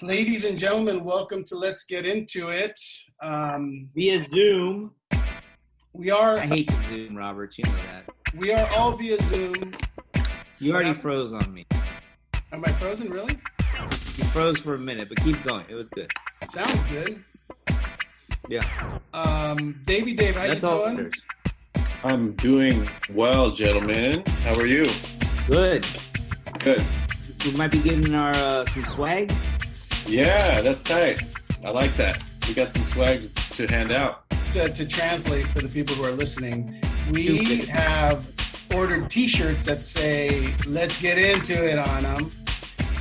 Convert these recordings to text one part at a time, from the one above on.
Ladies and gentlemen, welcome to Let's Get Into It. Via Zoom. We are. I hate the Zoom, Robert. You know that. We are all via Zoom. You already froze on me. Am I frozen? Really? You froze for a minute, but keep going. It was good. Sounds good. Yeah. Davey Dave, how That's you all doing? matters. I'm doing well, gentlemen. How are you? Good. Good. We might be getting our some swag. Yeah, that's tight. I like that. We got some swag to hand out. To translate for the people who are listening, we have ordered T-shirts that say "Let's Get Into It" on them,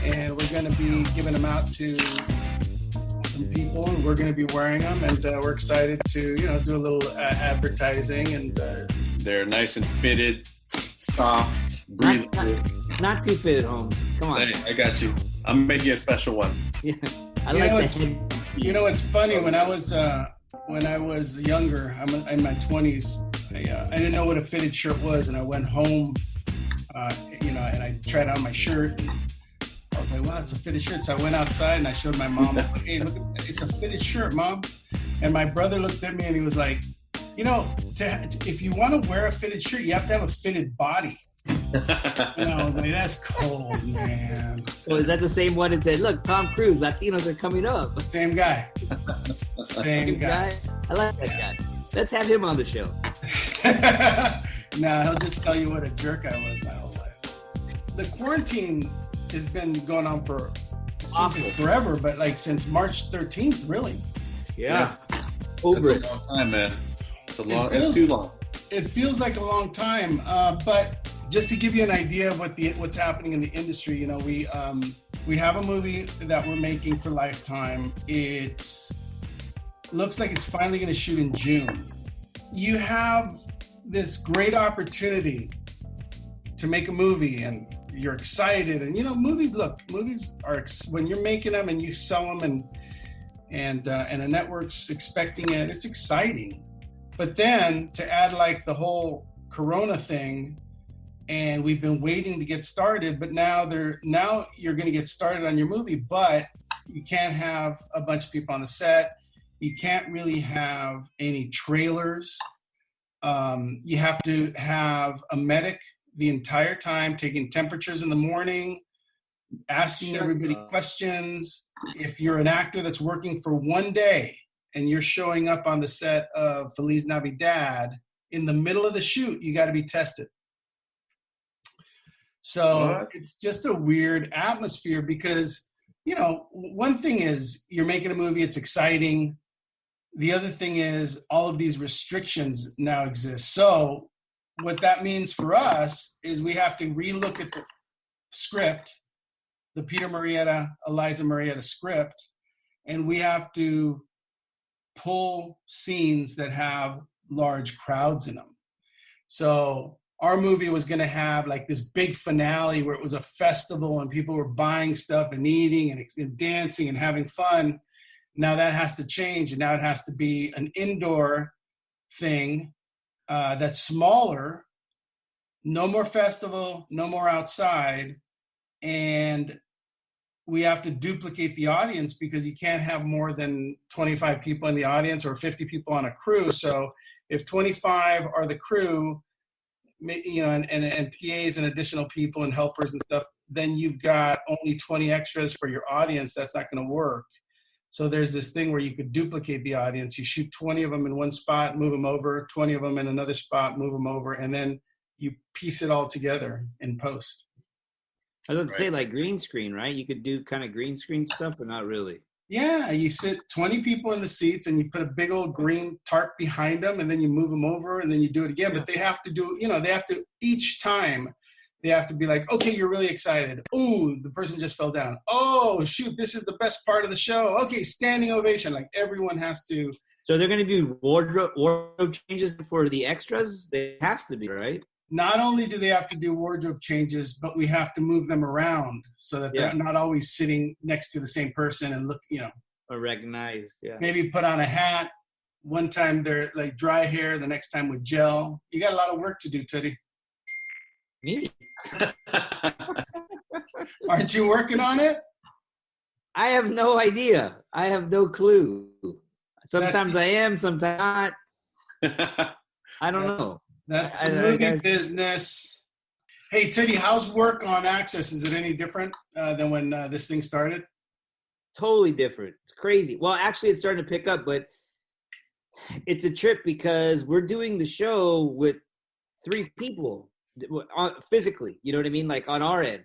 and we're going to be giving them out to some people, and we're going to be wearing them, and we're excited to do a little advertising. And they're nice and fitted, soft, breathable. Not too fitted, Holmes. Come on. Hey, I got you. I'm making you a special one. Yeah, I like that. You know, it's funny. When I was younger, I'm in my 20s. I didn't know what a fitted shirt was, and I went home, and I tried on my shirt. And I was like, "Wow, it's a fitted shirt." So I went outside and I showed my mom. I was like, "Hey, look, it's a fitted shirt, Mom." And my brother looked at me and he was like, if you want to wear a fitted shirt, you have to have a fitted body." And I was like, "That's cold, man." Well, is that the same one that said, "Look, Tom Cruise, Latinos are coming up"? Same guy. Same guy. I like that guy. Let's have him on the show. Nah, he'll just tell you what a jerk I was my whole life. The quarantine has been going on for forever, but like since March 13th, really. Yeah. That's a long time, man. It's too long. It feels like a long time, but just to give you an idea of what's happening in the industry, we have a movie that we're making for Lifetime. It looks like it's finally going to shoot in June. You have this great opportunity to make a movie, and you're excited. And movies are when you're making them and you sell them, and a network's expecting it. It's exciting. But then to add like the whole Corona thing, and we've been waiting to get started, but now you're going to get started on your movie, but you can't have a bunch of people on the set. You can't really have any trailers. You have to have a medic the entire time, taking temperatures in the morning, asking everybody questions. If you're an actor that's working for one day, and you're showing up on the set of Feliz Navidad, in the middle of the shoot, you got to be tested. So It's just a weird atmosphere because, one thing is you're making a movie, it's exciting. The other thing is all of these restrictions now exist. So what that means for us is we have to relook at the script, the Peter Murrieta, Eliza Murrieta script, and we have to pull scenes that have large crowds in them. So our movie was going to have like this big finale where it was a festival and people were buying stuff and eating and dancing and having fun. Now that has to change, and now it has to be an indoor thing that's smaller. No more festival, no more outside. And we have to duplicate the audience because you can't have more than 25 people in the audience or 50 people on a crew. So if 25 are the crew, and PAs and additional people and helpers and stuff, then you've got only 20 extras for your audience. That's not going to work. So there's this thing where you could duplicate the audience. You shoot 20 of them in one spot, move them over, 20 of them in another spot, move them over, and then you piece it all together in post. I was going to say like green screen, right? You could do kind of green screen stuff, but not really. Yeah, you sit 20 people in the seats and you put a big old green tarp behind them, and then you move them over and then you do it again. But they have to do, each time they have to be like, okay, you're really excited. Ooh, the person just fell down. Oh, shoot, this is the best part of the show. Okay, standing ovation. Like everyone has to. So they're going to do wardrobe changes for the extras? They have to be, right? Not only do they have to do wardrobe changes, but we have to move them around so that they're not always sitting next to the same person and look, Or recognized, yeah. Maybe put on a hat. One time they're like dry hair, the next time with gel. You got a lot of work to do, Tuddy. Me? Aren't you working on it? I have no idea. I have no clue. Sometimes I am, sometimes not. I don't know. That's the movie business. Hey, Tuddy, how's work on Access? Is it any different than when this thing started? Totally different. It's crazy. Well, actually, it's starting to pick up, but it's a trip because we're doing the show with 3 people physically. You know what I mean? Like on our end.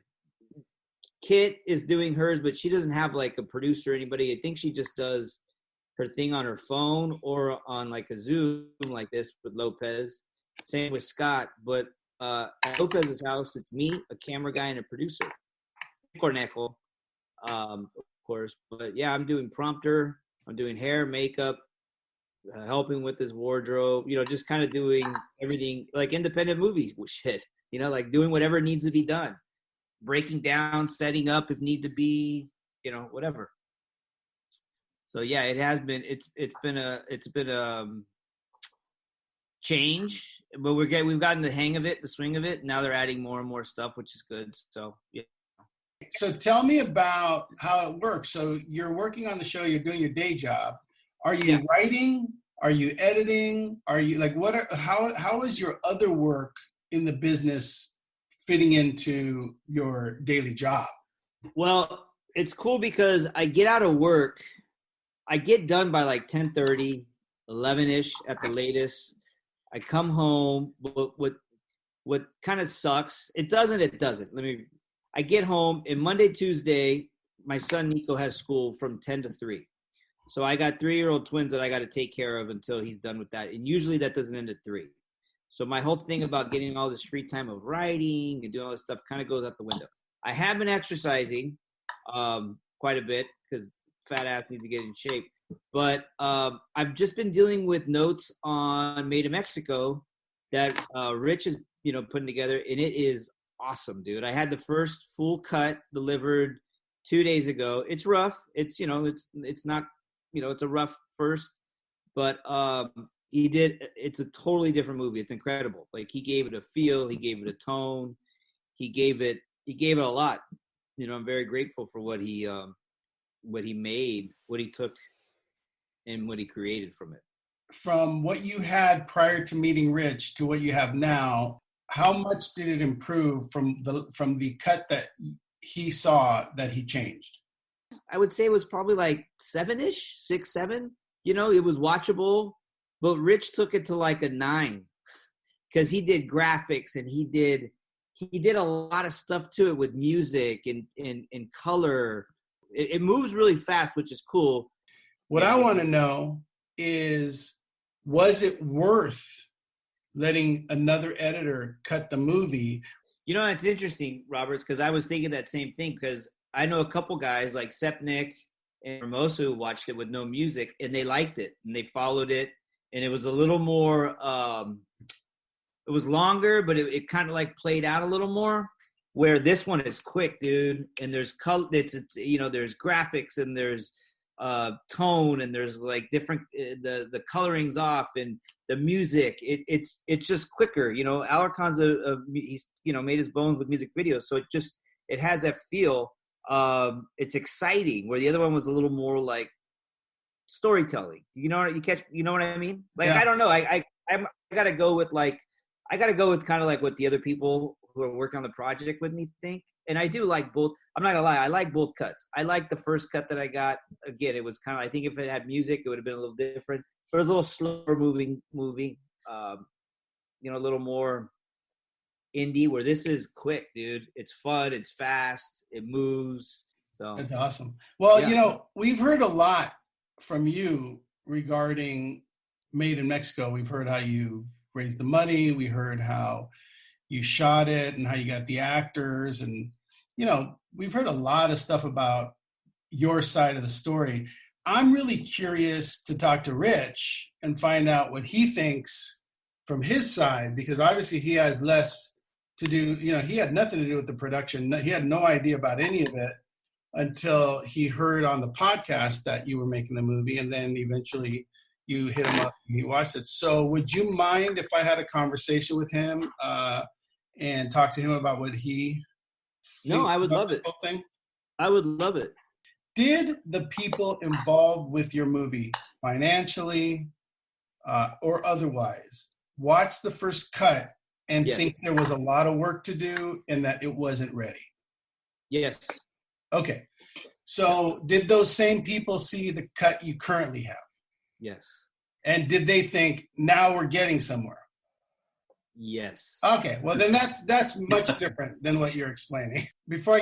Kit is doing hers, but she doesn't have like a producer or anybody. I think she just does her thing on her phone or on like a Zoom like this with Lopez. Same with Scott. But at Lopez's house, it's me, a camera guy, and a producer. Cornejo, of course. But yeah, I'm doing prompter. I'm doing hair, makeup, helping with his wardrobe. You know, just kind of doing everything like independent movies shit. You know, like doing whatever needs to be done. Breaking down, setting up if need to be, you know, whatever. So yeah, it has been. It's been a change, but we've gotten the hang of it, the swing of it. Now they're adding more and more stuff, which is good. So yeah. So tell me about how it works. So you're working on the show. You're doing your day job. Are you writing? Are you editing? Are you like how is your other work in the business fitting into your daily job? Well, it's cool because I get out of work. I get done by like 10:30, 11-ish at the latest. I come home. What kind of sucks? It doesn't. I get home, and Monday, Tuesday, my son Nico has school from 10 to 3. So I got 3-year-old twins that I got to take care of until he's done with that. And usually that doesn't end at 3. So my whole thing about getting all this free time of writing and doing all this stuff kind of goes out the window. I have been exercising quite a bit because fat ass needs to get in shape. But I've just been dealing with notes on Made in Mexico that Rich is, putting together, and it is awesome, dude. I had the first full cut delivered 2 days ago. It's rough. It's not, it's a rough first, but it's a totally different movie. It's incredible. Like he gave it a feel, he gave it a tone, he gave it a lot. I'm very grateful for what he made, what he took, and what he created from it. From what you had prior to meeting Rich to what you have now, how much did it improve from the cut that he saw that he changed? I would say it was probably like 7-ish, 6, 7. It was watchable, but Rich took it to like a 9 because he did graphics and he did a lot of stuff to it with music and color. It moves really fast, which is cool. What I want to know is, was it worth letting another editor cut the movie? It's interesting, Roberts, because I was thinking that same thing, because I know a couple guys like Sepnik and Hermoso who watched it with no music, and they liked it, and they followed it, and it was a little more, it was longer, but it kind of like played out a little more, where this one is quick, dude, and there's color, there's graphics, and there's tone, and there's like different, the coloring's off, and the music, it's just quicker. Alarcon's he's made his bones with music videos, so it has that feel. It's exciting, where the other one was a little more like storytelling. You know what I mean? Like, yeah. I don't know. I gotta go with kind of like what the other people who are working on the project with me think. And I do like both. I'm not gonna lie, I like both cuts. I like the first cut that I got. Again, it was kind of, I think if it had music, it would have been a little different. But it was a little slower moving movie. A little more indie, where this is quick, dude. It's fun, it's fast, it moves. So that's awesome. Well, yeah. We've heard a lot from you regarding Made in Mexico. We've heard how you raised the money. We heard how you shot it and how you got the actors. And, we've heard a lot of stuff about your side of the story. I'm really curious to talk to Rich and find out what he thinks from his side, because obviously he has less to do. He had nothing to do with the production. He had no idea about any of it until he heard on the podcast that you were making the movie. And then eventually you hit him up and he watched it. So would you mind if I had a conversation with him and talk to him about what he No, I would love it. Thing? I would love it. did the people involved with your movie, financially or otherwise, watch the first cut and Yes. think there was a lot of work to do and that it wasn't ready? Yes. Okay. So did those same people see the cut you currently have? Yes. And did they think, now we're getting somewhere? Yes. Okay, well then that's much different than what you're explaining. Before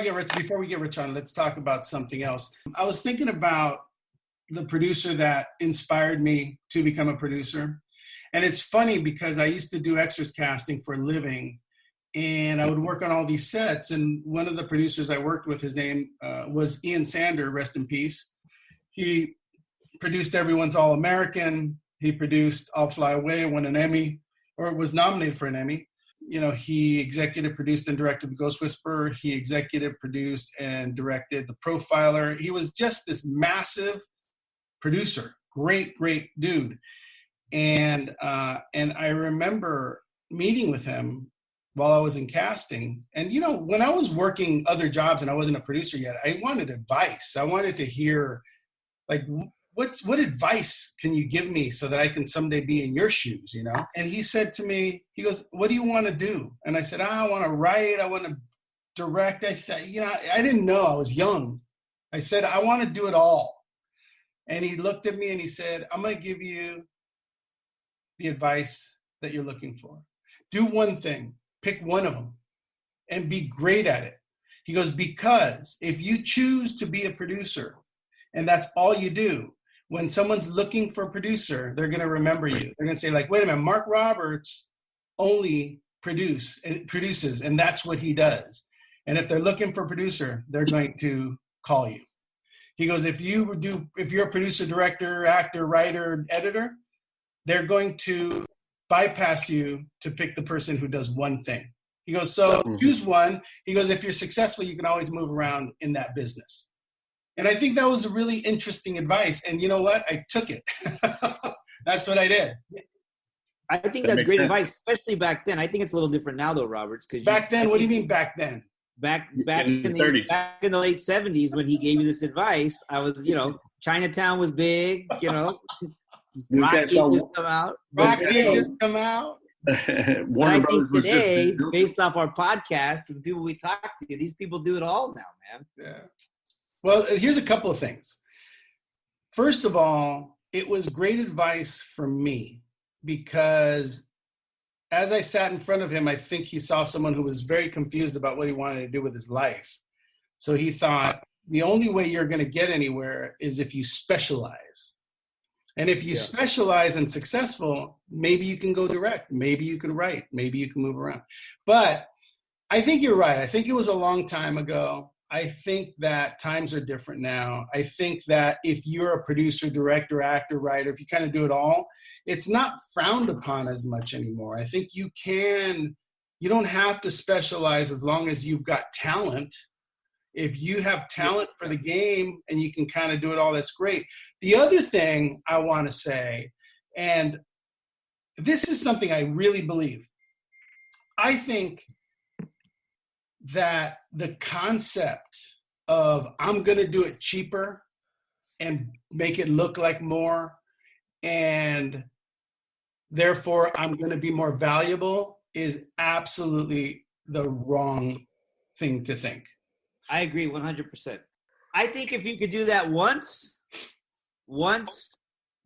we get Rich on, let's talk about something else. I was thinking about the producer that inspired me to become a producer. And it's funny because I used to do extras casting for a living, and I would work on all these sets. And one of the producers I worked with, his name was Ian Sander, rest in peace. He produced Everyone's All-American. He produced I'll Fly Away, won an Emmy, or was nominated for an Emmy. You know, he executive produced and directed The Ghost Whisperer. He executive produced and directed The Profiler. He was just this massive producer, great dude. And I remember meeting with him while I was in casting. And, you know, when I was working other jobs and I wasn't a producer yet, I wanted advice. I wanted to hear, like, what advice can you give me so that I can someday be in your shoes, you know? And he said to me, he goes, what do you want to do? And I said, I want to write. I want to direct. I didn't know. I was young. I said, I want to do it all. And he looked at me and he said, I'm going to give you the advice that you're looking for. Do one thing, pick one of them, and be great at it. He goes, because if you choose to be a producer and that's all you do, when someone's looking for a producer, they're going to remember you. They're going to say, like, wait a minute, Mark Roberts only produces, and that's what he does. And if they're looking for a producer, they're going to call you. He goes, if you're a producer, director, actor, writer, editor, they're going to bypass you to pick the person who does one thing. He goes, so choose one. He goes, if you're successful, you can always move around in that business. And I think that was a really interesting advice. And you know what? I took it. That's what I did. I think that's great advice, especially back then. I think it's a little different now, though, Roberts. Back then? What do you mean back then? Back in the 30s. Back in the late 70s when he gave me this advice, I was, you know, Chinatown was big, you know. Rocky just come out. Rocky just come out. Warner Brothers was today, just based off our podcast and the people we talk to, these people do it all now, man. Yeah. Well, here's a couple of things. First of all, it was great advice for me because as I sat in front of him, I think he saw someone who was very confused about what he wanted to do with his life. So he thought, the only way you're going to get anywhere is if you specialize. And if you specialize and successful, maybe you can go direct, maybe you can write, maybe you can move around. But I think you're right. I think it was a long time ago. I think that times are different now. I think that if you're a producer, director, actor, writer, if you kind of do it all, it's not frowned upon as much anymore. I think you don't have to specialize as long as you've got talent. If you have talent for the game and you can kind of do it all, that's great. The other thing I want to say, and this is something I really believe, I think that the concept of I'm going to do it cheaper and make it look like more, and therefore I'm going to be more valuable is absolutely the wrong thing to think. I agree 100%. I think if you could do that once,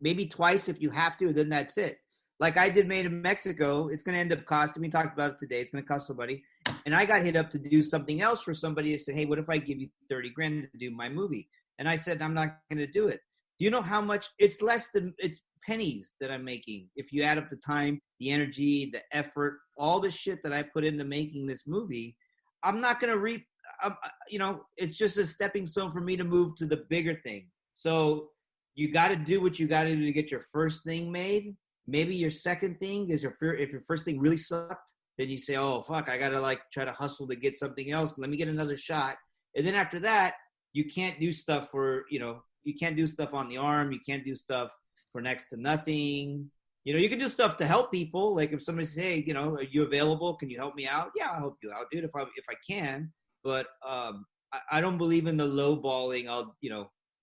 maybe twice if you have to, then that's it. Like I did Made in Mexico, it's going to end up costing me, talked about it today, it's going to cost somebody. And I got hit up to do something else for somebody that said, hey, what if I give you 30 grand to do my movie? And I said, I'm not going to do it. Do you know how much? It's pennies that I'm making. If you add up the time, the energy, the effort, all the shit that I put into making this movie, I'm not going to reap. It's just a stepping stone for me to move to the bigger thing. So you got to do what you got to do to get your first thing made. Maybe your second thing is if your first thing really sucked, then you say, oh, fuck, I got to like try to hustle to get something else. Let me get another shot. And then after that, you can't do stuff you can't do stuff on the arm. You can't do stuff for next to nothing. You can do stuff to help people. Like if somebody says, hey, are you available? Can you help me out? Yeah, I'll help you out, dude, if I can. But I don't believe in the low balling.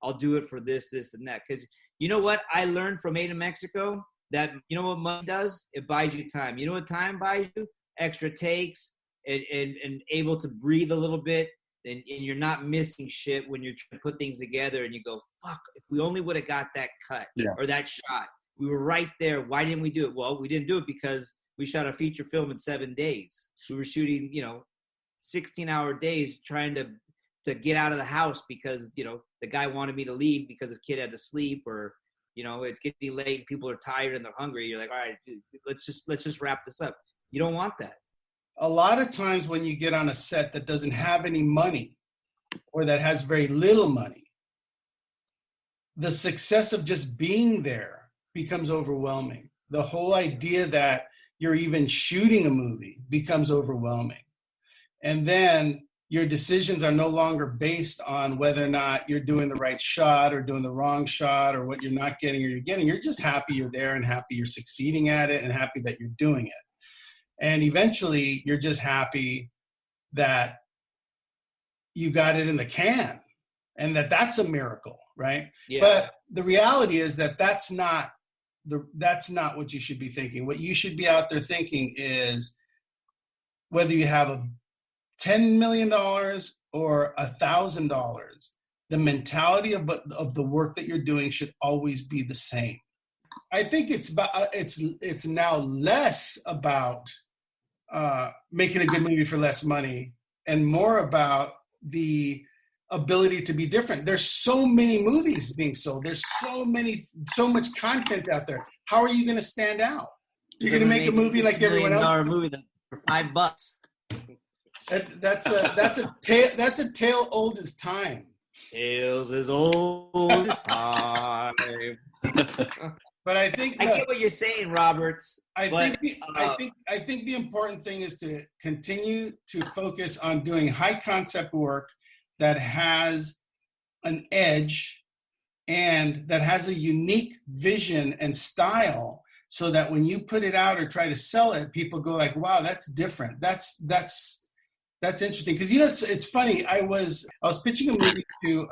I'll do it for this, and that. Because you know what I learned from Made in Mexico? That, you know what money does? It buys you time. You know what time buys you? Extra takes and able to breathe a little bit. And you're not missing shit when you're trying to put things together and you go, fuck, if we only would have got that cut or that shot. We were right there. Why didn't we do it? Well, we didn't do it because we shot a feature film in 7 days. We were shooting, 16-hour days trying to get out of the house because, the guy wanted me to leave because his kid had to sleep, or, it's getting late and people are tired and they're hungry. You're like, all right, dude, let's just wrap this up. You don't want that. A lot of times when you get on a set that doesn't have any money or that has very little money, the success of just being there becomes overwhelming. The whole idea that you're even shooting a movie becomes overwhelming. And then your decisions are no longer based on whether or not you're doing the right shot or doing the wrong shot or what you're not getting or you're getting. You're just happy you're there and happy you're succeeding at it and happy that you're doing it. And eventually you're just happy that you got it in the can and that's a miracle, right? Yeah. But the reality is that that's not what you should be thinking. What you should be out there thinking is whether you have a $10 million or $1,000, the mentality of the work that you're doing should always be the same. I think it's now less about making a good movie for less money and more about the ability to be different. There's so many movies being sold. There's so much content out there. How are you going to stand out? You're going to make a movie like everyone else? $1 million movie for $5. That's a tale old as time. Tales as old as time. But I think I get what you're saying, Roberts. I think the important thing is to continue to focus on doing high concept work that has an edge and that has a unique vision and style, so that when you put it out or try to sell it, people go like, "Wow, that's different. That's interesting." Because it's funny. I was pitching a movie to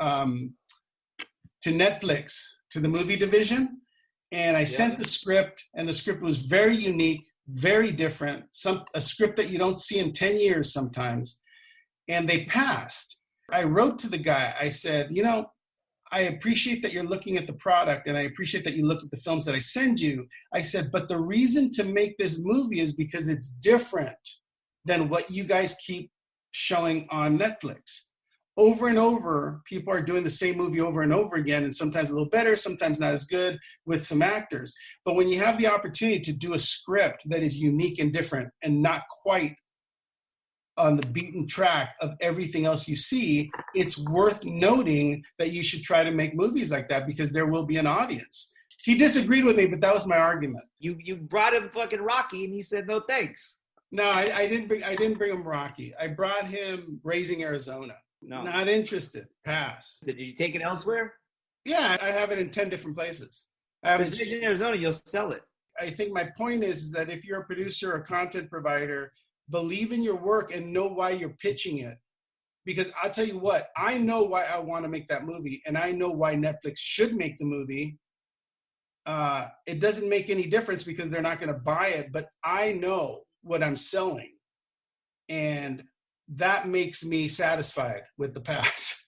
Netflix, to the movie division. And I sent the script, and the script was very unique, very different, a script that you don't see in 10 years sometimes. And they passed. I wrote to the guy. I said, I appreciate that you're looking at the product, and I appreciate that you look at the films that I send you. I said, but the reason to make this movie is because it's different than what you guys keep showing on Netflix. Over and over, people are doing the same movie over and over again, and sometimes a little better, sometimes not as good with some actors. But when you have the opportunity to do a script that is unique and different and not quite on the beaten track of everything else you see, it's worth noting that you should try to make movies like that because there will be an audience. He disagreed with me, but that was my argument. You brought him fucking Rocky, and he said no thanks. No, I didn't bring him Rocky. I brought him Raising Arizona. No. Not interested. Pass. Did you take it elsewhere? Yeah, I have it in 10 different places. If it's in Arizona, you'll sell it. I think my point is that if you're a producer or content provider, believe in your work and know why you're pitching it. Because I'll tell you what, I know why I want to make that movie, and I know why Netflix should make the movie. It doesn't make any difference because they're not going to buy it, but I know what I'm selling. And that makes me satisfied with the pass.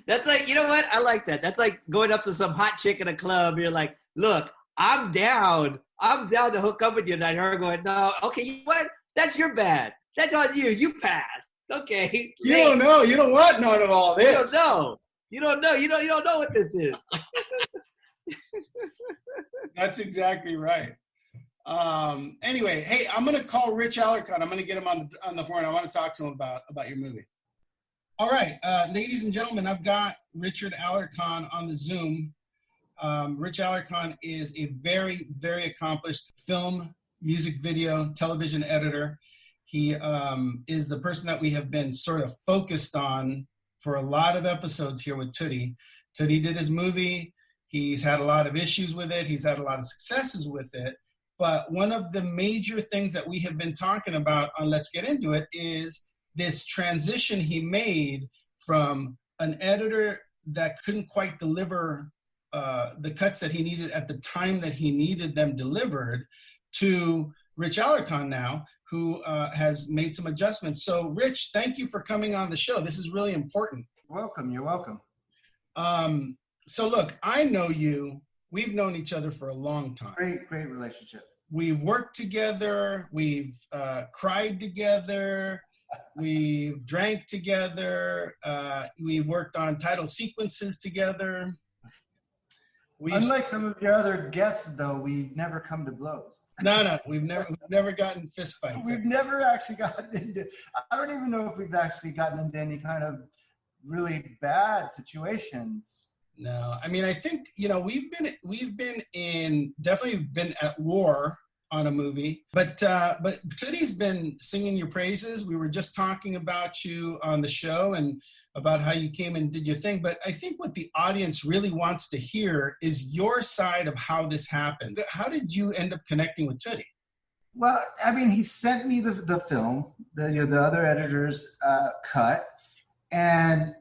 That's like, you know what? I like that. That's like going up to some hot chick in a club. You're like, look, I'm down to hook up with you. And her going, no, okay, you know what? That's your bad. That's on you. You passed. It's okay. You don't know. You don't want none of all this. You don't know. You don't know what this is. That's exactly right. Anyway, hey, I'm going to call Rich Alarcon. I'm going to get him on the horn. I want to talk to him about your movie. All right, ladies and gentlemen, I've got Richard Alarcon on the Zoom. Rich Alarcon is a very, very accomplished film, music video, television editor. He is the person that we have been sort of focused on for a lot of episodes here with Tuddy. Tuddy did his movie. He's had a lot of issues with it. He's had a lot of successes with it. But one of the major things that we have been talking about on Let's Get Into It is this transition he made from an editor that couldn't quite deliver the cuts that he needed at the time that he needed them delivered, to Rich Alarcon now, who has made some adjustments. So Rich, thank you for coming on the show. This is really important. Welcome. You're welcome. So look, I know you. We've known each other for a long time. Great relationship. We've worked together. We've cried together. We've drank together. We've worked on title sequences together. Unlike some of your other guests, though, we've never come to blows. No, we've never gotten fist fights. We've never actually gotten into. I don't even know if we've actually gotten into any kind of really bad situations. No, I mean, I think, we've definitely been at war on a movie, but Tuddy's been singing your praises. We were just talking about you on the show and about how you came and did your thing. But I think what the audience really wants to hear is your side of how this happened. How did you end up connecting with Tuddy? Well, I mean, he sent me the film, the other editor's cut, and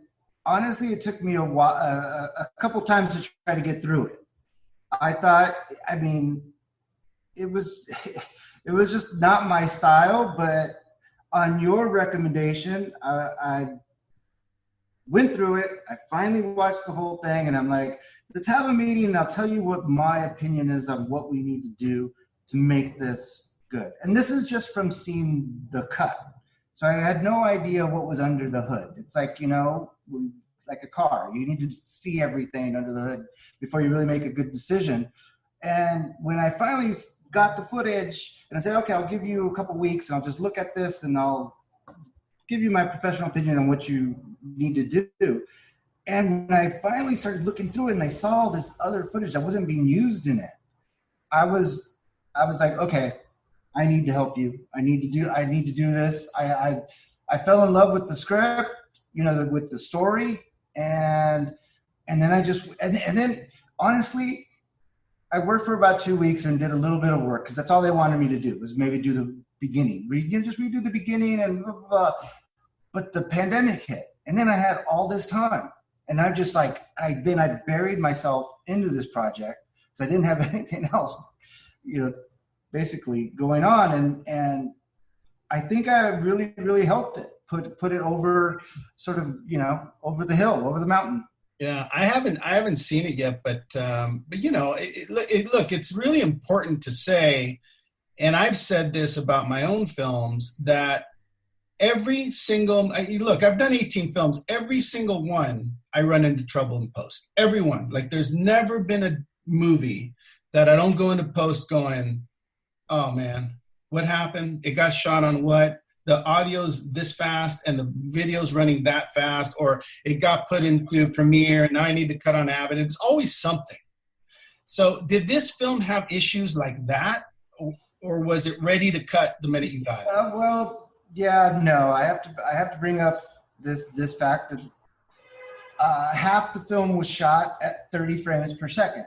honestly, it took me a couple times to try to get through it. I thought, I mean, it was just not my style, but on your recommendation, I went through it. I finally watched the whole thing, and I'm like, let's have a meeting, and I'll tell you what my opinion is on what we need to do to make this good. And this is just from seeing the cut. So I had no idea what was under the hood. It's like, like a car. You need to see everything under the hood before you really make a good decision. And when I finally got the footage and I said, okay, I'll give you a couple weeks and I'll just look at this and I'll give you my professional opinion on what you need to do. And when I finally started looking through it and I saw this other footage that wasn't being used in it, I was like, okay, I need to help you. I need to do this. I fell in love with the script, with the story. And then honestly, I worked for about 2 weeks and did a little bit of work because that's all they wanted me to do was maybe do the beginning, just redo the beginning and blah, blah, blah. But the pandemic hit, and then I had all this time, and I'm just like, I buried myself into this project because I didn't have anything else, basically going on, and I think I really, really helped it. Put it over sort of, over the hill, over the mountain. Yeah, I haven't seen it yet, but look, it's really important to say, and I've said this about my own films, that every single, I've done 18 films, every single one I run into trouble in post. Every one. Like there's never been a movie that I don't go into post going, oh man, what happened? It got shot on what? The audio's this fast and the video's running that fast, or it got put into Premiere and now I need to cut on Avid. It's always something. So did this film have issues like that, or was it ready to cut the minute you got it? Well, yeah, no. I have to bring up this fact that half the film was shot at 30 frames per second.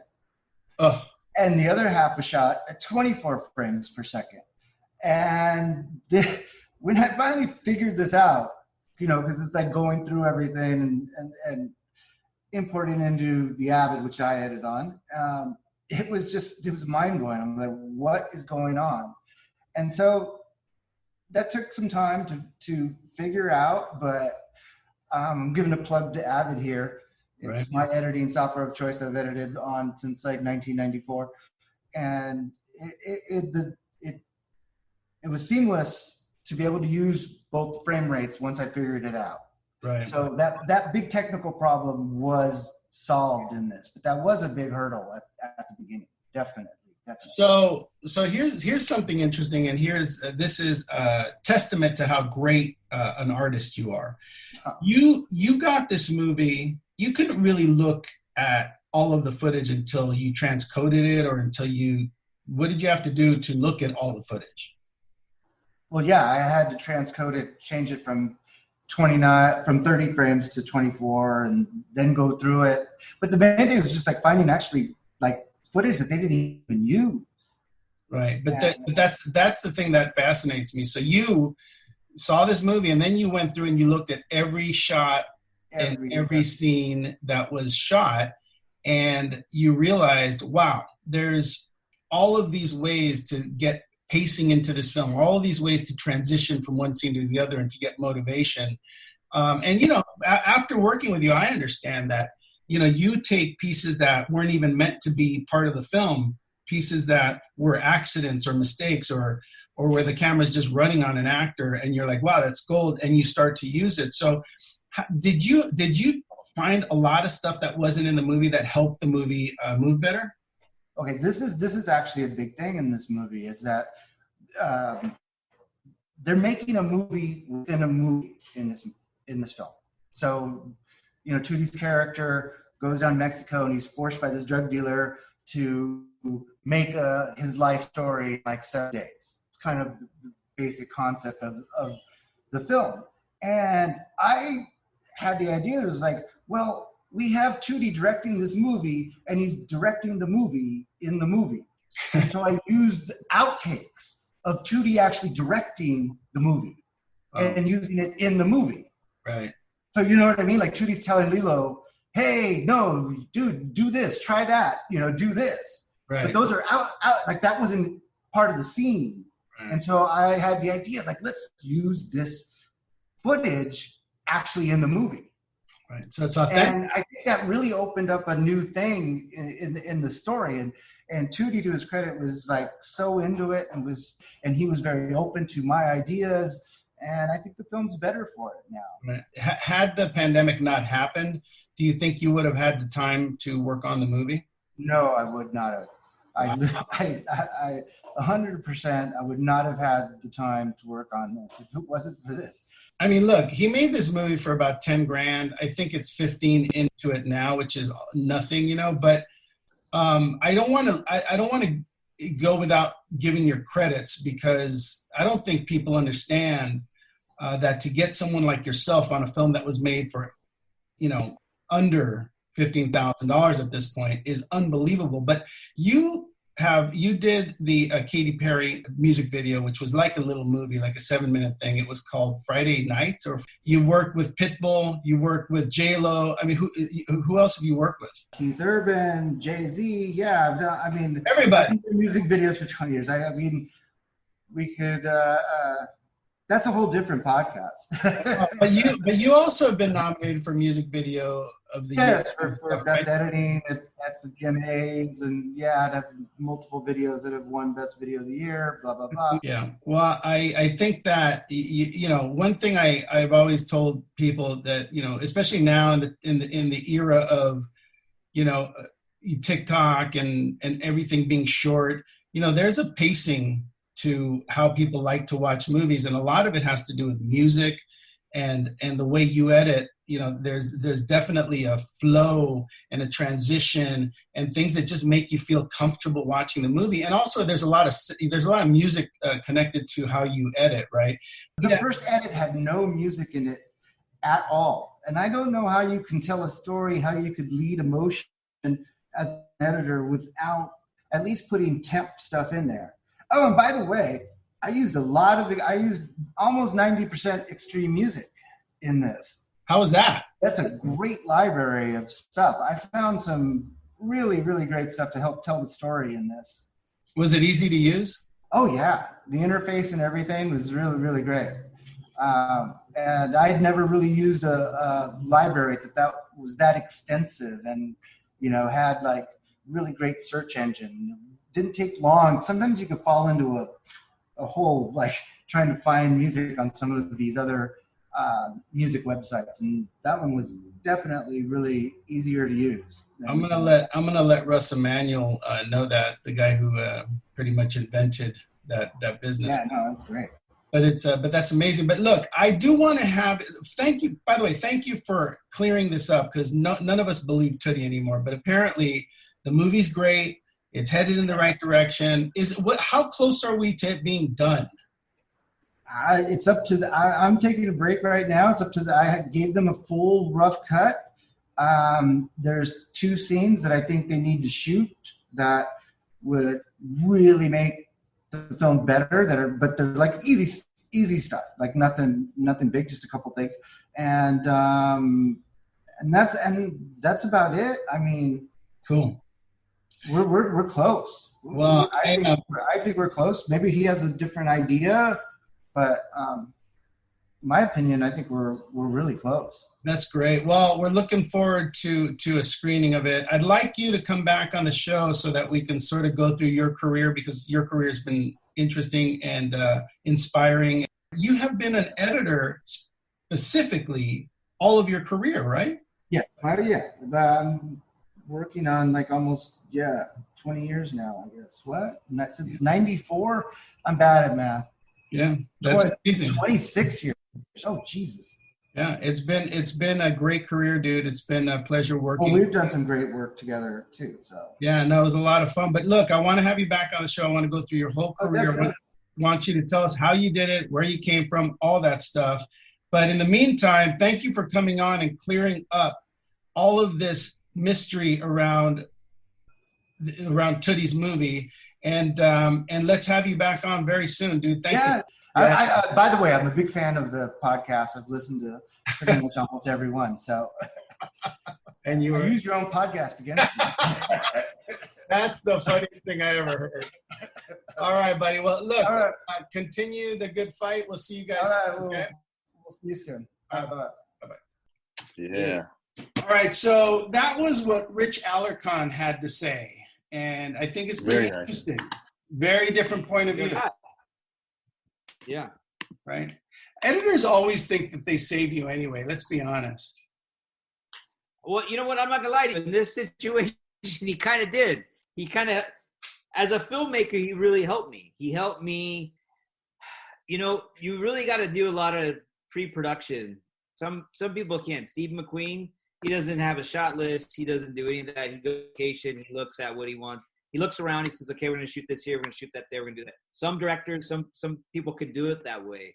Oh. And the other half was shot at 24 frames per second. And when I finally figured this out, because it's like going through everything and importing into the Avid, which I edit on, it was mind blowing. I'm like, what is going on? And so that took some time to figure out, but I'm giving a plug to Avid here. It's my editing software of choice I've edited on since like 1994. And it was seamless to be able to use both frame rates once I figured it out. Right. So that big technical problem was solved in this, but that was a big hurdle at the beginning. Definitely. So here's something interesting, and this is a testament to how great an artist you are. You got this movie. You couldn't really look at all of the footage until you transcoded it, or what did you have to do to look at all the footage? Well, yeah, I had to transcode it, change it from 30 frames to 24, and then go through it. But the main thing was just like finding actually like footage that they didn't even use. Right, but that's the thing that fascinates me. So you saw this movie, and then you went through and you looked at every shot every scene that was shot, and you realized, wow, there's all of these ways to get pacing into this film, all of these ways to transition from one scene to the other and to get motivation. And, you know, after working with you, I understand that, you know, you take pieces that weren't even meant to be part of the film, pieces that were accidents or mistakes or where the camera's just running on an actor and you're like, wow, that's gold, and you start to use it. So did you find a lot of stuff that wasn't in the movie that helped the movie move better? Okay, this is actually a big thing in this movie, is that they're making a movie within a movie in this film. So, you know, Tuddy's character goes down to Mexico and he's forced by this drug dealer to make his life story in like 7 days. It's kind of the basic concept of the film. And I had the idea, it was like, well, we have Tuddy directing this movie and he's directing the movie in the movie. And so I used outtakes of Tuddy actually directing the movie and using it in the movie. Right. So you know what I mean? Like Tuddy's telling Lilo, hey, no, dude, do this, try that, you know, do this. Right. But those are out, like that wasn't part of the scene. Right. And so I had the idea, like, let's use this footage actually in the movie. Right. So it's authentic. And I think that really opened up a new thing in the story. And Tuddy, to his credit, was like so into it and he was very open to my ideas. And I think the film's better for it now. Right. Had the pandemic not happened, do you think you would have had the time to work on the movie? No, I would not have. I 100%, I would not have had the time to work on this if it wasn't for this. I mean, look, he made this movie for about 10 grand. I think it's 15 into it now, which is nothing, you know, but I don't want to go without giving your credits, because I don't think people understand that to get someone like yourself on a film that was made for, you know, under $15,000 at this point is unbelievable. But you did the Katy Perry music video, which was like a little movie, like a 7-minute thing. It was called Friday Nights. Or you worked with Pitbull, you worked with J-Lo. I mean, who else have you worked with? Keith Urban, Jay-Z. Yeah, I've done, I mean, everybody. I've done music videos for 20 years. I mean, we could. That's a whole different podcast. but you also have been nominated for music video of the year. Yes, for best editing at the GMAs, and yeah, I'd have multiple videos that have won best video of the year. Blah blah blah. Yeah, well, I think that you know, one thing I've always told people that, you know, especially now in the era of, you know, TikTok and everything being short, you know, there's a pacing to how people like to watch movies, and a lot of it has to do with music and the way you edit. You know, there's definitely a flow and a transition and things that just make you feel comfortable watching the movie. And also there's a lot of music connected to how you edit, right? The first edit had no music in it at all, and I don't know how you can tell a story, how you could lead emotion as an editor without at least putting temp stuff in there. Oh, and by the way, I used almost 90% extreme music in this. How was that? That's a great library of stuff. I found some really, really great stuff to help tell the story in this. Was it easy to use? Oh, yeah. The interface and everything was really, really great. And I had never really used a library that was that extensive and, you know, had like really great search engine. Didn't take long. Sometimes you could fall into a hole like trying to find music on some of these other music websites, and that one was definitely really easier to use. I'm gonna let Russ Emanuel know that, the guy who pretty much invented that business. Yeah, no, that's great. But that's amazing. But look, I do want to thank you. By the way, thank you for clearing this up, because none of us believe Tuddy anymore. But apparently, the movie's great. It's headed in the right direction. How close are we to it being done? It's up to I'm taking a break right now. It's up to I gave them a full rough cut. There's 2 scenes that I think they need to shoot that would really make the film better. But they're like easy stuff, like nothing big, just a couple things. And and that's about it. I mean, Cool. we're close. Well, I think we're close. Maybe he has a different idea, but my opinion, I think we're really close. That's great. Well, we're looking forward to a screening of it. I'd like you to come back on the show so that we can sort of go through your career, because your career has been interesting and inspiring. You have been an editor specifically all of your career, right? Yeah. I'm working on like almost 20 years now, I guess. What? Since '94. I'm bad at math. Yeah, that's amazing. 26 years. Oh, Jesus. Yeah, it's been a great career, dude. It's been a pleasure working. Well, we've done some great work together too. So yeah, no, it was a lot of fun. But look, I want to have you back on the show. I want to go through your whole career. I want you to tell us how you did it, where you came from, all that stuff. But in the meantime, thank you for coming on and clearing up all of this mystery around Tuddy's movie. And let's have you back on very soon, dude. Thank you. I by the way, I'm a big fan of the podcast. I've listened to pretty much almost every one. So, and you use your own podcast against me. That's the funniest thing I ever heard. All right, buddy. Well, look, continue the good fight. We'll see you guys. All right, we'll see you soon. Bye-bye. Yeah. All right, so that was what Rich Alarcon had to say. And I think it's very interesting. Very different point of view. Yeah. Right? Editors always think that they save you anyway. Let's be honest. Well, you know what? I'm not going to lie to you. In this situation, he kind of did. He kind of, as a filmmaker, he really helped me. He helped me. You know, you really got to do a lot of pre-production. Some people can't. Steve McQueen, he doesn't have a shot list. He doesn't do any of that. He goes on vacation. He looks at what he wants. He looks around. He says, okay, we're going to shoot this here. We're going to shoot that there. We're going to do that. Some directors, some people could do it that way.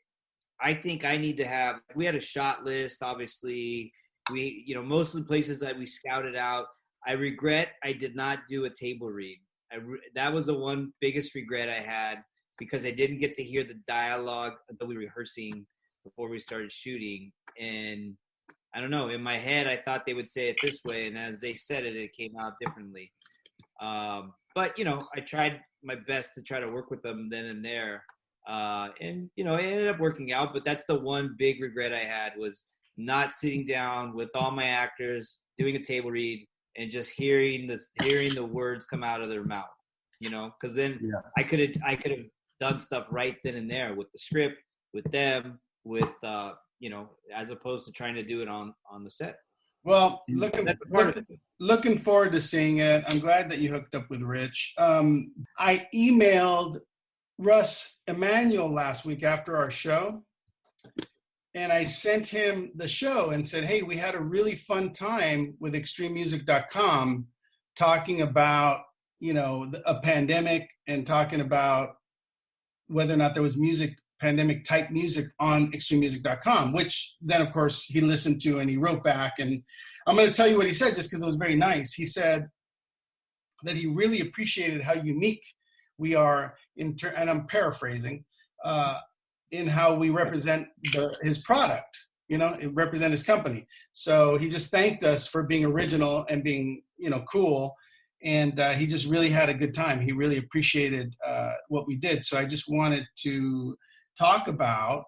I think I need to have – we had a shot list, obviously. We, you know, most of the places that we scouted out, I regret I did not do a table read. That was the one biggest regret I had, because I didn't get to hear the dialogue until we were rehearsing before we started shooting. And I don't know, in my head, I thought they would say it this way. And as they said it, it came out differently. But, you know, I tried my best to try to work with them then and there. And, you know, it ended up working out. But that's the one big regret I had, was not sitting down with all my actors, doing a table read, and just hearing the words come out of their mouth, you know, because then I could have done stuff right then and there with the script, with them, with you know, as opposed to trying to do it on the set. Well, looking forward to seeing it. I'm glad that you hooked up with Rich. I emailed Russ Emanuel last week after our show, and I sent him the show and said, hey, we had a really fun time with extrememusic.com talking about, you know, a pandemic, and talking about whether or not there was pandemic type music on extrememusic.com, which then, of course, he listened to and he wrote back. And I'm going to tell you what he said, just because it was very nice. He said that he really appreciated how unique we are, and I'm paraphrasing, in how we represent his product, you know, represent his company. So he just thanked us for being original and being, you know, cool. And he just really had a good time. He really appreciated what we did. So I just wanted to talk about,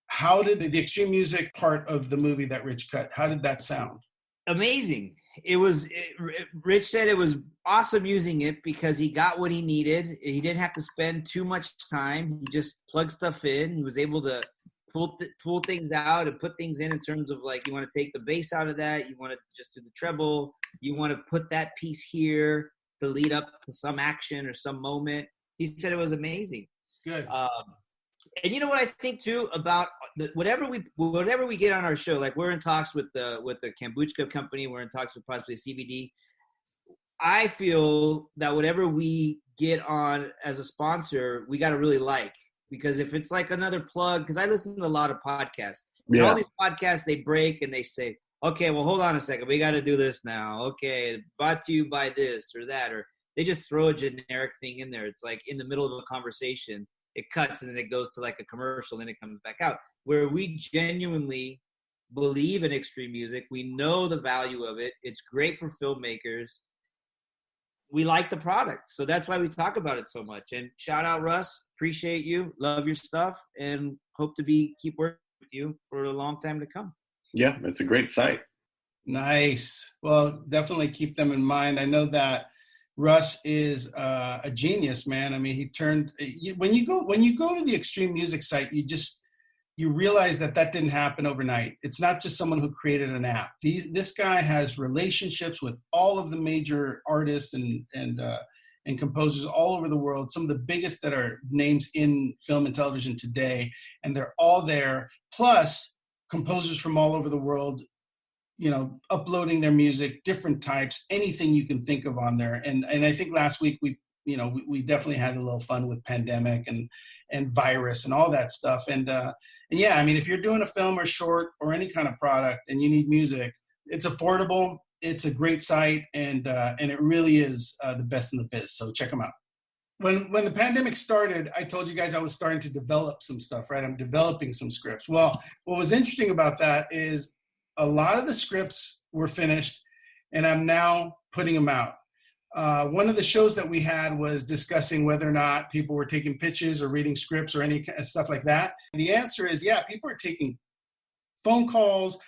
how did the extreme music part of the movie that Rich cut, how did that sound? Amazing. Rich said it was awesome using it because he got what he needed. He didn't have to spend too much time. He just plugged stuff in. He was able to pull things out and put things in terms of, like, you want to take the bass out of that. You want to just do the treble. You want to put that piece here to lead up to some action or some moment. He said it was amazing. Good. And you know what I think too about whatever we get on our show, like we're in talks with the kombucha company, we're in talks with possibly CBD. I feel that whatever we get on as a sponsor, we got to really like, because if it's like another plug, because I listen to a lot of podcasts. And all these podcasts, they break and they say, okay, well, hold on a second, we got to do this now. Okay, brought to you by this or that, or they just throw a generic thing in there. It's like in the middle of a conversation, it cuts and then it goes to like a commercial, then it comes back out. Where we genuinely believe in extreme music. We know the value of it. It's great for filmmakers. We like the product. So that's why we talk about it so much. And shout out, Russ. Appreciate you. Love your stuff. And hope to keep working with you for a long time to come. Yeah, it's a great site. Nice. Well, definitely keep them in mind. I know that Russ is a genius, man. I mean, when you go to the extreme music site, you realize that didn't happen overnight. It's not just someone who created an app. This guy has relationships with all of the major artists and composers all over the world, some of the biggest that are names in film and television today, and they're all there, plus composers from all over the world, uploading their music, different types, anything you can think of on there. And I think last week we definitely had a little fun with pandemic and virus and all that stuff. And yeah, I mean, if you're doing a film or short or any kind of product and you need music, it's affordable. It's a great site, and it really is the best in the biz. So check them out. When the pandemic started, I told you guys I was starting to develop some stuff, right? I'm developing some scripts. Well, what was interesting about that is a lot of the scripts were finished, and I'm now putting them out. One of the shows that we had was discussing whether or not people were taking pitches or reading scripts or any stuff like that. And the answer is, yeah, people are taking phone calls,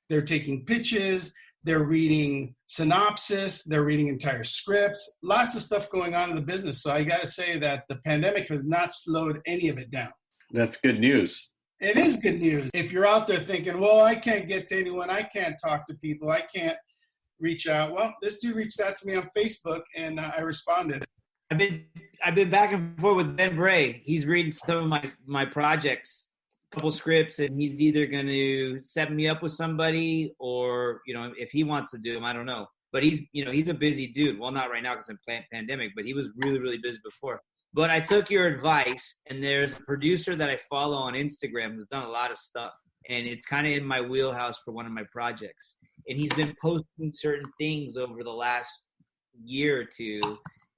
they're taking pitches, they're reading synopsis, they're reading entire scripts, lots of stuff going on in the business. So I got to say that the pandemic has not slowed any of it down. That's good news. It is good news. If you're out there thinking, well, I can't get to anyone, I can't talk to people, I can't reach out. Well, this dude reached out to me on Facebook, and I responded. I've been back and forth with Ben Bray. He's reading some of my projects, a couple scripts, and he's either going to set me up with somebody, or if he wants to do them, I don't know. But he's a busy dude. Well, not right now because of the pandemic, but he was really, really busy before. But I took your advice, and there's a producer that I follow on Instagram who's done a lot of stuff, and it's kind of in my wheelhouse for one of my projects. And he's been posting certain things over the last year or two,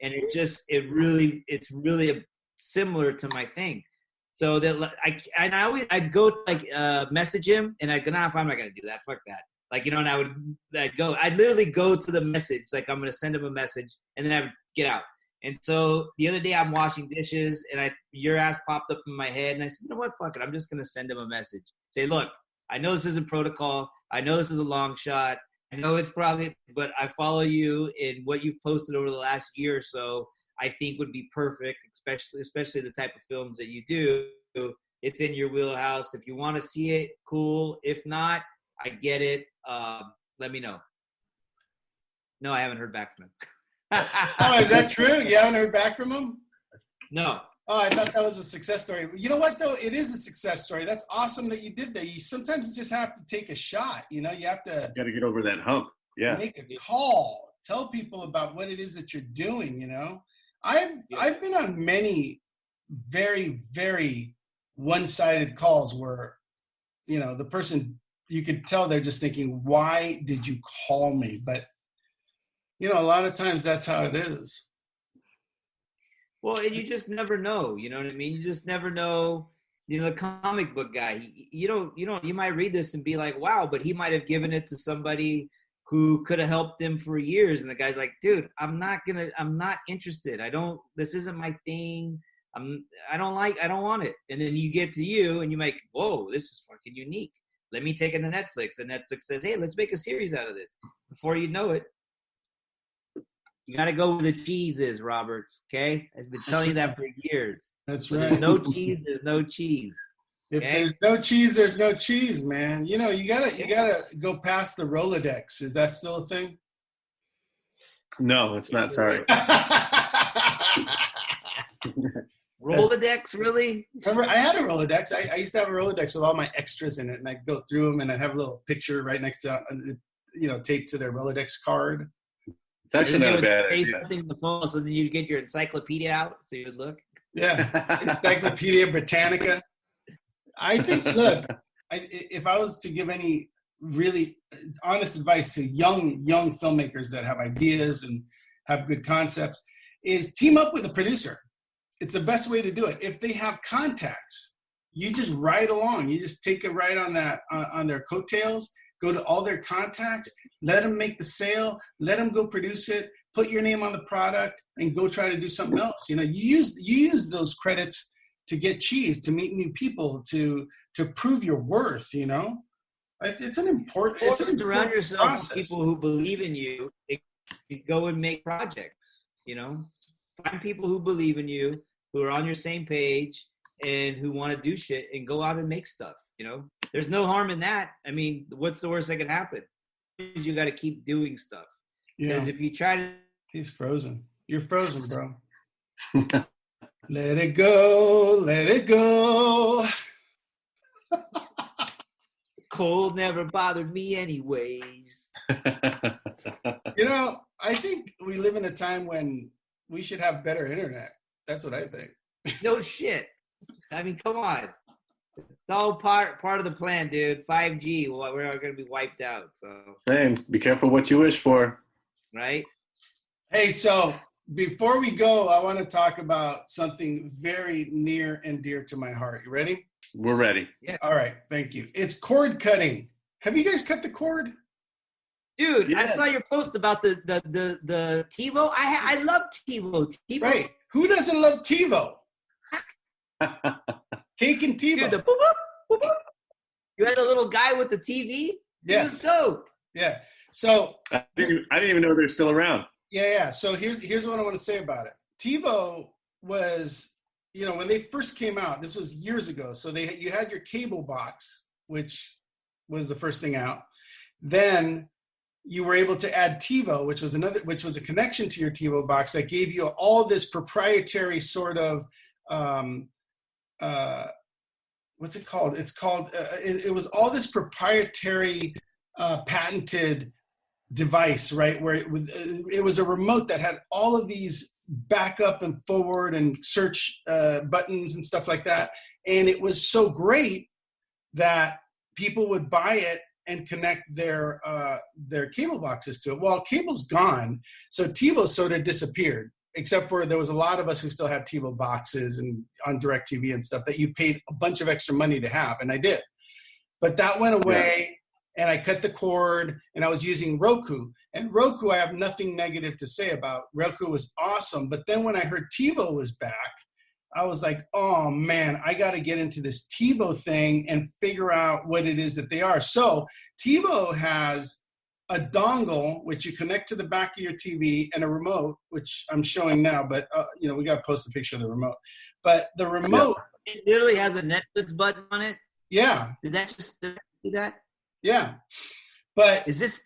and it's really similar to my thing. So that I'd go message him, and I'd go, nah, I'm not gonna do that. Fuck that. And I'd literally go to the message, like I'm gonna send him a message, and then I would get out. And so the other day I'm washing dishes, and your ass popped up in my head, and I said, you know what, fuck it, I'm just gonna send him a message. Say, look, I know this isn't protocol. I know this is a long shot. I know it's probably, but I follow you in what you've posted over the last year or so. I think would be perfect, especially the type of films that you do. It's in your wheelhouse. If you want to see it, cool. If not, I get it. Let me know. No, I haven't heard back from him. Oh, is that true? You haven't heard back from him? No. Oh, I thought that was a success story. You know what, though? It is a success story. That's awesome that you did that. Sometimes you just have to take a shot. You have to get over that hump. Yeah. Make a call. Tell people about what it is that you're doing, I've been on many very, very one-sided calls where, the person, you could tell they're just thinking, why did you call me? But, a lot of times that's how it is. Well, and you just never know, you know what I mean? You just never know, the comic book guy, you might read this and be like, wow, but he might have given it to somebody who could have helped him for years. And the guy's like, dude, I'm not interested. This isn't my thing. I don't want it. And then you get to you and you make, whoa, this is fucking unique. Let me take it to Netflix. And Netflix says, hey, let's make a series out of this. Before you know it, you got to go where the cheese is, Roberts. Okay? I've been telling you that for years. That's right. There's no cheese, there's no cheese. If there's no cheese, there's no cheese, man. You gotta go past the Rolodex. Is that still a thing? No, it's not. Sorry. Rolodex, really? Remember, I had a Rolodex. I used to have a Rolodex with all my extras in it, and I'd go through them, and I'd have a little picture right next to, taped to their Rolodex card. It's actually not a bad idea. Say something on the phone, so then you'd get your encyclopedia out, so you'd look. Yeah, Encyclopedia Britannica. I think, look, if I was to give any really honest advice to young filmmakers that have ideas and have good concepts, is team up with a producer. It's the best way to do it. If they have contacts, you just ride along. You just take a ride on that on their coattails. Go to all their contacts. Let them make the sale. Let them go produce it. Put your name on the product and go try to do something else. You use those credits to get cheese, to meet new people, to prove your worth. It's an important surround yourself process. with people who believe in you. You go and make projects. Find people who believe in you, who are on your same page, and who want to do shit and go out and make stuff. There's no harm in that. I mean, what's the worst that could happen? You got to keep doing stuff. Because if you try to, he's frozen. You're frozen, bro. Let it go. Let it go. Cold never bothered me anyways. I think we live in a time when we should have better internet. That's what I think. No shit. I mean, come on. It's all part of the plan, dude. 5G, we're all going to be wiped out. So Same. Be careful what you wish for. Right? Hey, so before we go, I want to talk about something very near and dear to my heart. You ready? We're ready. Yeah. All right. Thank you. It's cord cutting. Have you guys cut the cord? Dude, Yeah. I saw your post about the TiVo. I love TiVo. Right. Who doesn't love TiVo? Cake and TiVo. Dude, the boop, boop, boop, boop. You had a little guy with the TV? Yes. It was dope. Yeah. So I didn't even know they're still around. Yeah. So here's what I want to say about it. TiVo was, when they first came out, this was years ago. So you had your cable box, which was the first thing out. Then you were able to add TiVo, which was a connection to your TiVo box that gave you all this proprietary sort of, what's it called? It's called, it was all this proprietary patented device, right? Where it was a remote that had all of these backup and forward and search buttons and stuff like that. And it was so great that people would buy it and connect their cable boxes to it. Well, cable's gone, so TiVo sort of disappeared, except for there was a lot of us who still had TiVo boxes and on DirecTV and stuff that you paid a bunch of extra money to have, and I did. But that went away, and I cut the cord, and I was using Roku. And Roku, I have nothing negative to say about. Roku was awesome, but then when I heard TiVo was back, I was like, oh man, I got to get into this TiVo thing and figure out what it is that they are. So TiVo has a dongle, which you connect to the back of your TV, and a remote, which I'm showing now, but we got to post a picture of the remote. But the remote. It literally has a Netflix button on it. Yeah. Did I see that? Yeah. But is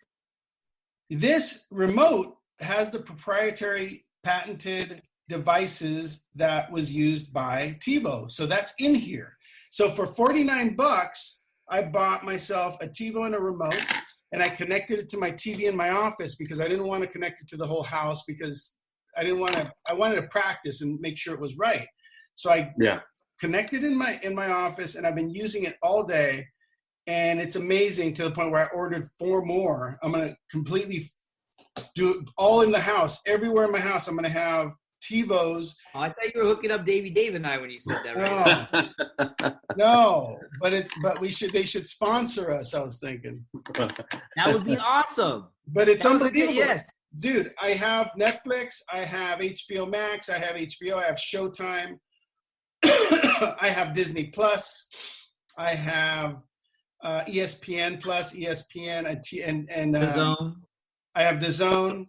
this remote has the proprietary patented devices that was used by TiVo. So that's in here. So for $49, I bought myself a TiVo and a remote, and I connected it to my TV in my office because I didn't want to connect it to the whole house because I wanted to practice and make sure it was right. So I connected in my office, and I've been using it all day, and it's amazing to the point where I ordered 4 more. I'm going to completely do it all in the house. Everywhere in my house, I'm going to have TiVos. Oh, I thought you were hooking up Dave and I when you said that. Right? No, but they should sponsor us. I was thinking that would be awesome. But it's unbelievable. Yes, dude. I have Netflix. I have HBO Max. I have HBO. I have Showtime. I have Disney Plus. I have ESPN Plus, ESPN, and DAZN. I have DAZN.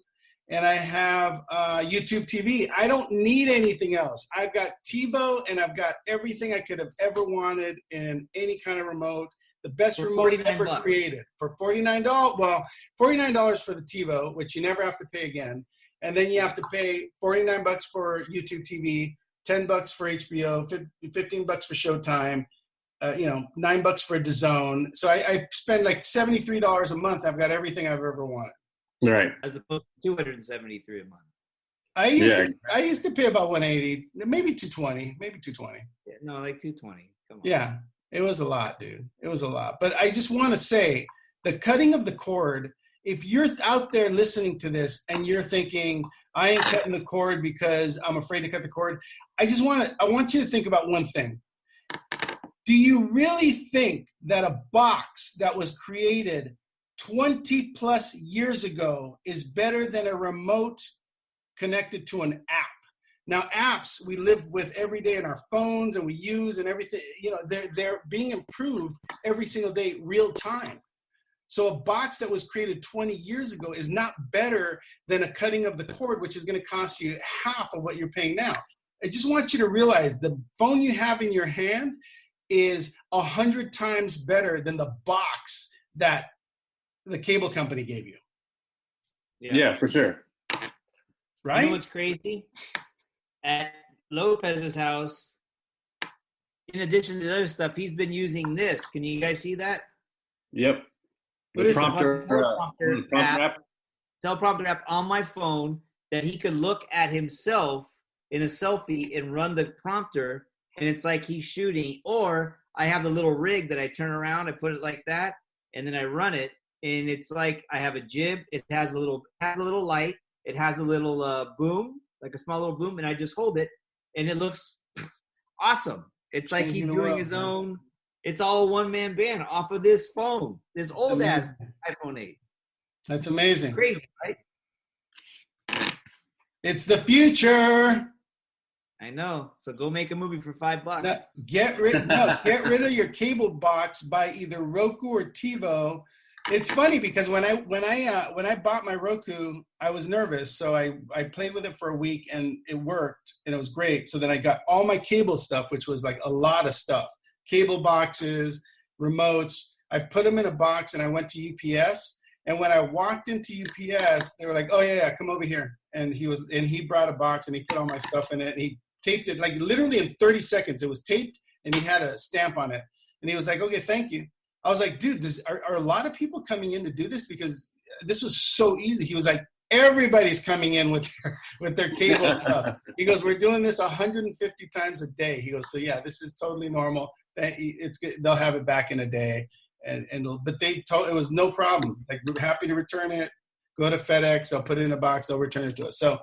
And I have YouTube TV. I don't need anything else. I've got TiVo, and I've got everything I could have ever wanted in any kind of remote. The best for remote ever $49. created. For $49, well, $49 for the TiVo, which you never have to pay again. And then you have to pay $49 for YouTube TV, $10 for HBO, $15 for Showtime, $9 for DAZN. So I spend like $73 a month. I've got everything I've ever wanted. Right. As opposed to $273 a month. I used to pay about $180, maybe $220, Yeah, no, like $220. Come on. Yeah, it was a lot, dude. It was a lot. But I just want to say, the cutting of the cord. If you're out there listening to this and you're thinking, I ain't cutting the cord because I'm afraid to cut the cord, I want you to think about one thing. Do you really think that a box that was created 20 plus years ago is better than a remote connected to an app? Now, apps we live with every day in our phones and we use and everything, they're being improved every single day, real time. So a box that was created 20 years ago is not better than a cutting of the cord, which is going to cost you half of what you're paying now. I just want you to realize the phone you have in your hand is 100 times better than the box that the cable company gave you. Yeah, for sure. Right? You know what's crazy? At Lopez's house, in addition to the other stuff, he's been using this. Can you guys see that? Yep. What The is it? prompter Teleprompter app on my phone that he could look at himself in a selfie and run the prompter, and it's like he's shooting. Or I have the little rig that I turn around, I put it like that, and then I run it, and it's like I have a jib. It has a little light. It has a little boom, like a small little boom, and I just hold it, and it looks awesome. It's like he's doing his own. It's all a one-man band off of this phone, this old-ass iPhone 8. That's amazing. Crazy, right? It's the future. I know. So go make a movie for $5. Now, get rid of your cable box. Buy either Roku or TiVo. It's funny because when I bought my Roku, I was nervous. So I played with it for a week and it worked and it was great. So then I got all my cable stuff, which was like a lot of stuff. Cable boxes, remotes. I put them in a box and I went to UPS. And when I walked into UPS, they were like, "Oh yeah, come over here." And he brought a box and he put all my stuff in it and he taped it like literally in 30 seconds. It was taped and he had a stamp on it. And he was like, "Okay, thank you." I was like, "Dude, are a lot of people coming in to do this? Because this was so easy." He was like, "Everybody's coming in with their cable stuff." He goes, "We're doing this 150 times a day." He goes, "So yeah, this is totally normal. It's good. They'll have it back in a day." But they told it was no problem. Like, we're happy to return it. Go to FedEx. They'll put it in a box. They'll return it to us. So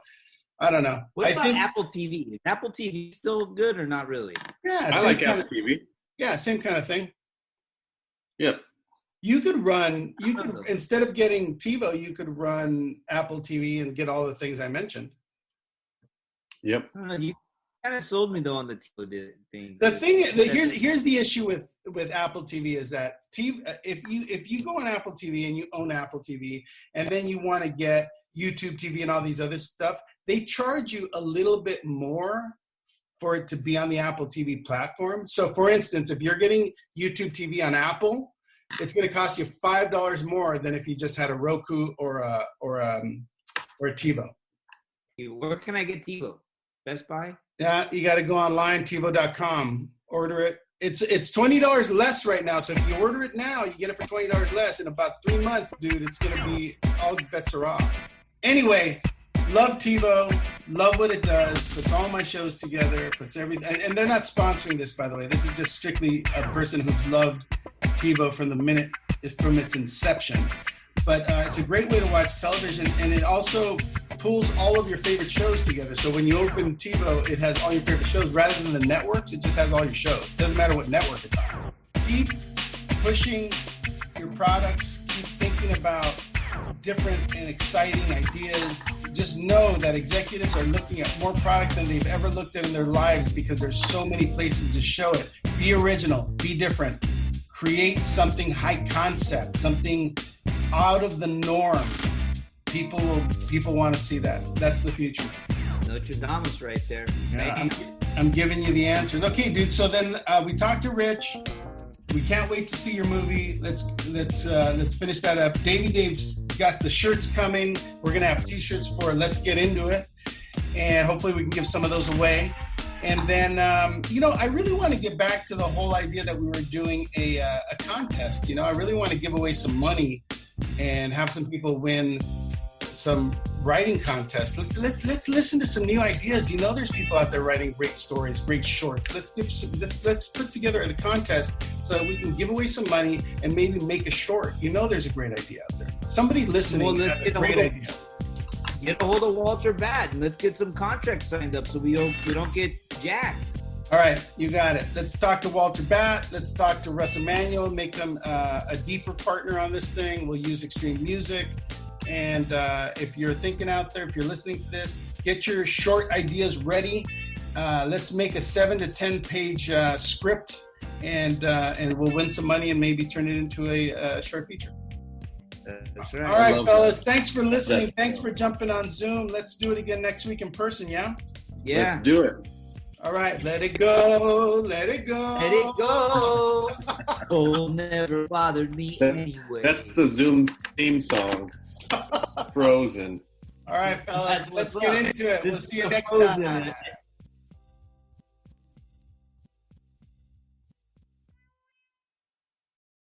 I don't know. What about Apple TV? Is Apple TV still good or not really? Yeah, I like Apple TV. Yeah, same kind of thing. Yep. Instead of getting TiVo, you could run Apple TV and get all the things I mentioned. Yep. I don't know, you kind of sold me though on the TiVo thing. The thing is, here's the issue with Apple TV is that if you go on Apple TV and you own Apple TV and then you want to get YouTube TV and all these other stuff, they charge you a little bit more for it to be on the Apple TV platform. So for instance, if you're getting YouTube TV on Apple, it's going to cost you $5 more than if you just had a Roku or a TiVo. Where can I get TiVo? Best Buy? Yeah, you got to go online, TiVo.com, order it. It's $20 less right now. So if you order it now, you get it for $20 less. In about 3 months, dude, it's going to be, all bets are off. Anyway, love TiVo, love what it does, puts all my shows together, puts everything. And they're not sponsoring this, by the way. This is just strictly a person who's loved TiVo from its inception. But it's a great way to watch television, and it also pulls all of your favorite shows together. So when you open TiVo, it has all your favorite shows. Rather than the networks, it just has all your shows. It doesn't matter what network it's on. Keep pushing your products. Keep thinking about different and exciting ideas. Just know that executives are looking at more product than they've ever looked at in their lives because there's so many places to show it. Be original. Be different. Create something high concept, something out of the norm. People want to see that. That's the future. Notre Dame's right there. Yeah, I'm giving you the answers. Okay, dude. So then we talked to Rich. We can't wait to see your movie. Let's finish that up. Dave's got the shirts coming. We're gonna have T-shirts for Let's Get Into It, and hopefully we can give some of those away. And then, I really want to get back to the whole idea that we were doing a contest. I really want to give away some money and have some people win some writing contests. Let's listen to some new ideas. There's people out there writing great stories, great shorts. Let's put together a contest so that we can give away some money and maybe make a short. There's a great idea out there. Somebody listening has a great idea. Get a hold of Walter Batt and let's get some contracts signed up so we don't get jacked. All right, you got it. Let's talk to Walter Batt. Let's talk to Russ Emanuel. Make them a deeper partner on this thing. We'll use Extreme Music. And if you're thinking out there, if you're listening to this, get your short ideas ready. Let's make a 7 to 10 page script, and we'll win some money and maybe turn it into a short feature. That's right. All right, fellas. Thanks for listening. Thanks for jumping on Zoom. Let's do it again next week in person, yeah? Yeah. Let's do it. All right, let it go, let it go. Let it go. Oh, never bothered me anyway. That's the Zoom theme song. Frozen. All right, fellas, let's get into it. We'll see you next Frozen. time.